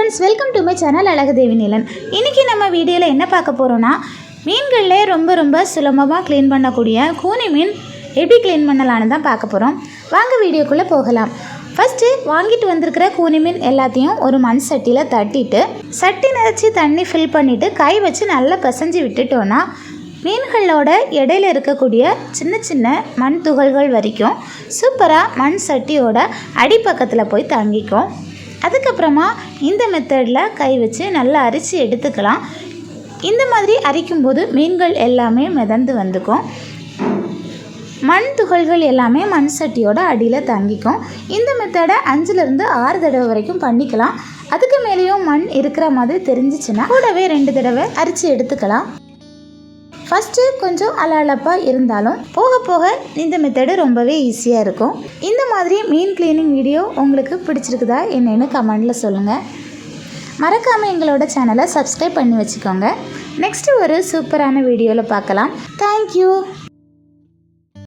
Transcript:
Friends, welcome to my channel Azhagudevi Neelan. இன்றைக்கி நம்ம வீடியோவில் என்ன பார்க்க போகிறோன்னா, மீன்களிலே ரொம்ப சுலபமாக க்ளீன் பண்ணக்கூடிய கூனி மீன் எப்படி க்ளீன் பண்ணலான்னு தான் பார்க்க போகிறோம். வாங்க வீடியோக்குள்ளே போகலாம். ஃபஸ்ட்டு வாங்கிட்டு வந்திருக்கிற கூனி மீன் எல்லாத்தையும் ஒரு மண் சட்டியில் தட்டிட்டு சட்டி நிறச்சி தண்ணி ஃபில் பண்ணிவிட்டு கை வச்சு நல்லா பிசைஞ்சு விட்டுட்டோன்னா மீன்களோட இடையில இருக்கக்கூடிய சின்ன மண் துகள்கள் வரைக்கும் சூப்பராக மண் சட்டியோட அடிப்பக்கத்தில் போய் தங்கிக்கும். அதுக்கப்புறமா இந்த மெத்தடில் கை வச்சு நல்லா அரிச்சு எடுத்துக்கலாம். இந்த மாதிரி அரிக்கும்போது மீன்கள் எல்லாமே மிதந்து வந்துக்கும். மண் துகள்கள் எல்லாமே மண் சட்டியோட அடியில் தங்கிக்கும். இந்த மெத்தடை 5லேருந்து 6 தடவை வரைக்கும் பண்ணிக்கலாம். அதுக்கு மேலேயும் மண் இருக்கிற மாதிரி தெரிஞ்சிச்சுன்னா கூடவே 2 தடவை அரிச்சு எடுத்துக்கலாம். ஃபஸ்ட்டு கொஞ்சம் அலப்பாக இருந்தாலும் போக இந்த மெத்தடு ரொம்பவே ஈஸியாக இருக்கும். இந்த மாதிரி மீன் கிளீனிங் வீடியோ உங்களுக்கு பிடிச்சிருக்குதா என்னென்னு கமெண்டில் சொல்லுங்கள். மறக்காமல் எங்களோட சேனலை சப்ஸ்கிரைப் பண்ணி வச்சுக்கோங்க. நெக்ஸ்ட்டு ஒரு சூப்பரான வீடியோவில் பார்க்கலாம். தேங்க்யூ.